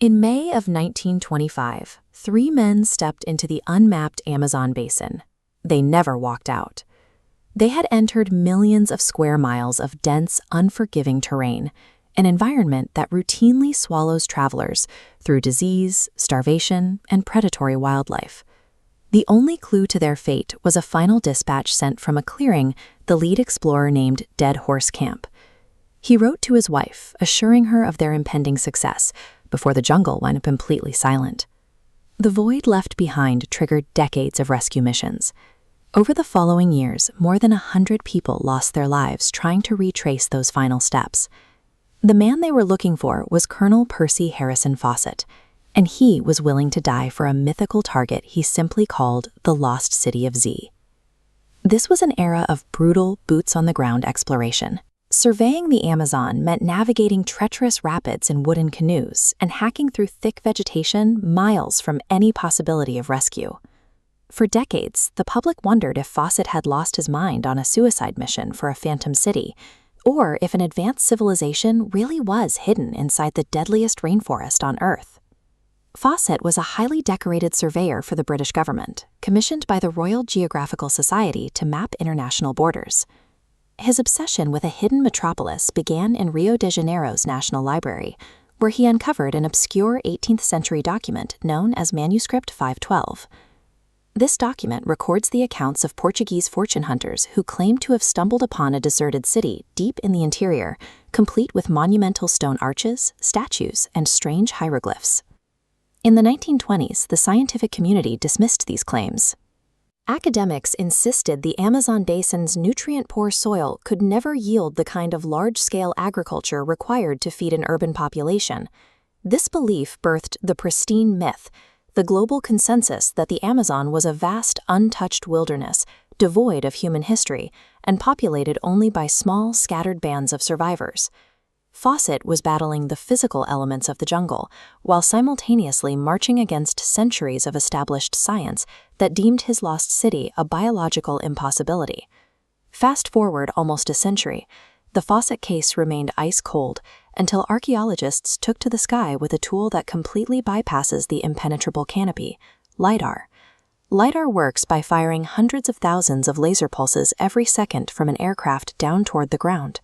In May of 1925, 3 men stepped into the unmapped Amazon basin. They never walked out. They had entered millions of square miles of dense, unforgiving terrain, an environment that routinely swallows travelers through disease, starvation, and predatory wildlife. The only clue to their fate was a final dispatch sent from a clearing the lead explorer named Dead Horse Camp. He wrote to his wife, assuring her of their impending success, before the jungle went completely silent. The void left behind triggered decades of rescue missions. Over the following years, more than 100 people lost their lives trying to retrace those final steps. The man they were looking for was Colonel Percy Harrison Fawcett, and he was willing to die for a mythical target he simply called the Lost City of Z. This was an era of brutal, boots-on-the-ground exploration. Surveying the Amazon meant navigating treacherous rapids in wooden canoes and hacking through thick vegetation miles from any possibility of rescue. For decades, the public wondered if Fawcett had lost his mind on a suicide mission for a phantom city, or if an advanced civilization really was hidden inside the deadliest rainforest on Earth. Fawcett was a highly decorated surveyor for the British government, commissioned by the Royal Geographical Society to map international borders. His obsession with a hidden metropolis began in Rio de Janeiro's National Library, where he uncovered an obscure 18th-century document known as Manuscript 512. This document records the accounts of Portuguese fortune hunters who claimed to have stumbled upon a deserted city deep in the interior, complete with monumental stone arches, statues, and strange hieroglyphs. In the 1920s, the scientific community dismissed these claims. Academics insisted the Amazon basin's nutrient-poor soil could never yield the kind of large-scale agriculture required to feed an urban population. This belief birthed the pristine myth, the global consensus that the Amazon was a vast, untouched wilderness, devoid of human history, and populated only by small, scattered bands of survivors. Fawcett was battling the physical elements of the jungle, while simultaneously marching against centuries of established science that deemed his lost city a biological impossibility. Fast forward almost a century, the Fawcett case remained ice-cold until archaeologists took to the sky with a tool that completely bypasses the impenetrable canopy, LiDAR. LiDAR works by firing hundreds of thousands of laser pulses every second from an aircraft down toward the ground.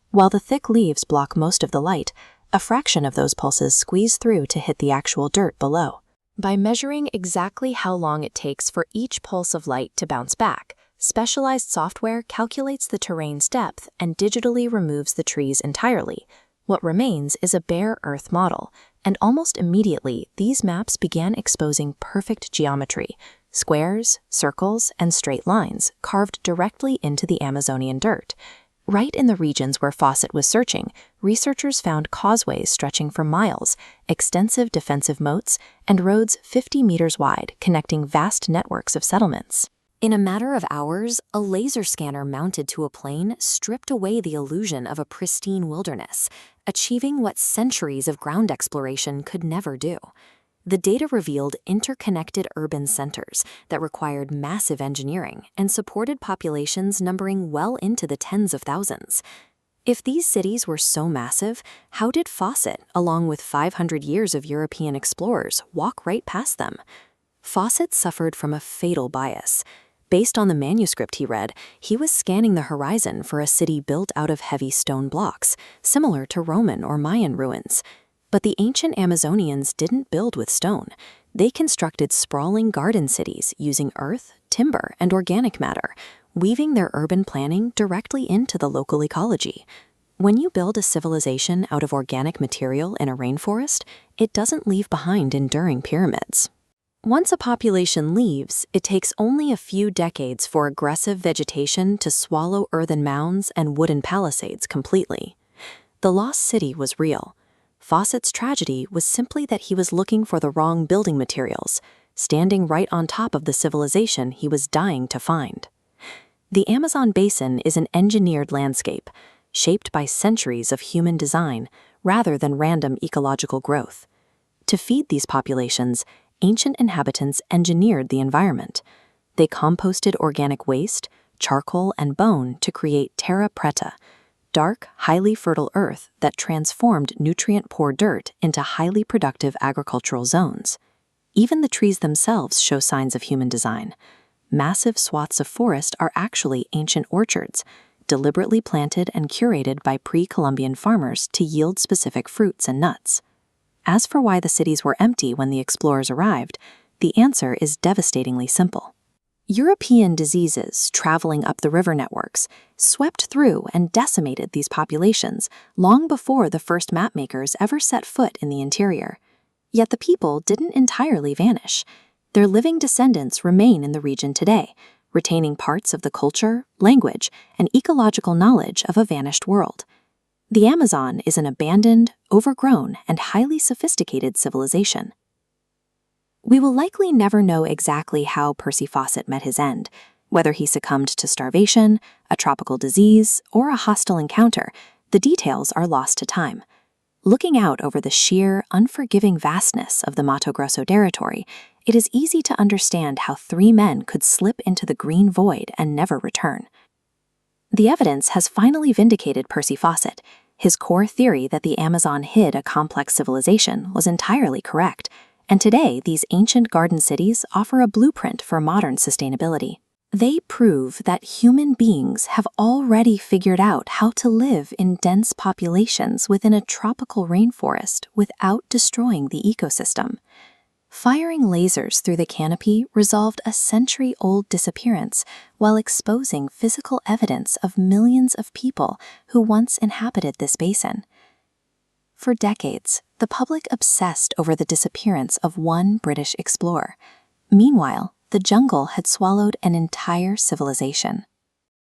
While the thick leaves block most of the light, a fraction of those pulses squeeze through to hit the actual dirt below. By measuring exactly how long it takes for each pulse of light to bounce back, specialized software calculates the terrain's depth and digitally removes the trees entirely. What remains is a bare Earth model, and almost immediately these maps began exposing perfect geometry, squares, circles, and straight lines carved directly into the Amazonian dirt. Right in the regions where Fawcett was searching, researchers found causeways stretching for miles, extensive defensive moats, and roads 50 meters wide connecting vast networks of settlements. In a matter of hours, a laser scanner mounted to a plane stripped away the illusion of a pristine wilderness, achieving what centuries of ground exploration could never do. The data revealed interconnected urban centers that required massive engineering and supported populations numbering well into the tens of thousands. If these cities were so massive, how did Fawcett, along with 500 years of European explorers, walk right past them? Fawcett suffered from a fatal bias. Based on the manuscript he read, he was scanning the horizon for a city built out of heavy stone blocks, similar to Roman or Mayan ruins. But the ancient Amazonians didn't build with stone. They constructed sprawling garden cities using earth, timber, and organic matter, weaving their urban planning directly into the local ecology. When you build a civilization out of organic material in a rainforest, it doesn't leave behind enduring pyramids. Once a population leaves, it takes only a few decades for aggressive vegetation to swallow earthen mounds and wooden palisades completely. The lost city was real. Fawcett's tragedy was simply that he was looking for the wrong building materials, standing right on top of the civilization he was dying to find. The Amazon basin is an engineered landscape, shaped by centuries of human design rather than random ecological growth. To feed these populations, ancient inhabitants engineered the environment. They composted organic waste, charcoal, and bone to create terra preta, dark, highly fertile earth that transformed nutrient-poor dirt into highly productive agricultural zones. Even the trees themselves show signs of human design. Massive swaths of forest are actually ancient orchards, deliberately planted and curated by pre-Columbian farmers to yield specific fruits and nuts. As for why the cities were empty when the explorers arrived, the answer is devastatingly simple. European diseases traveling up the river networks swept through and decimated these populations long before the first mapmakers ever set foot in the interior. Yet the people didn't entirely vanish. Their living descendants remain in the region today, retaining parts of the culture, language, and ecological knowledge of a vanished world. The Amazon is an abandoned, overgrown, and highly sophisticated civilization. We will likely never know exactly how Percy Fawcett met his end. Whether he succumbed to starvation, a tropical disease, or a hostile encounter, the details are lost to time. Looking out over the sheer, unforgiving vastness of the Mato Grosso territory, it is easy to understand how 3 men could slip into the green void and never return. The evidence has finally vindicated Percy Fawcett. His core theory that the Amazon hid a complex civilization was entirely correct, and today these ancient garden cities offer a blueprint for modern sustainability. They prove that human beings have already figured out how to live in dense populations within a tropical rainforest without destroying the ecosystem. Firing lasers through the canopy resolved a century-old disappearance while exposing physical evidence of millions of people who once inhabited this basin. For decades, the public obsessed over the disappearance of one British explorer. Meanwhile, the jungle had swallowed an entire civilization.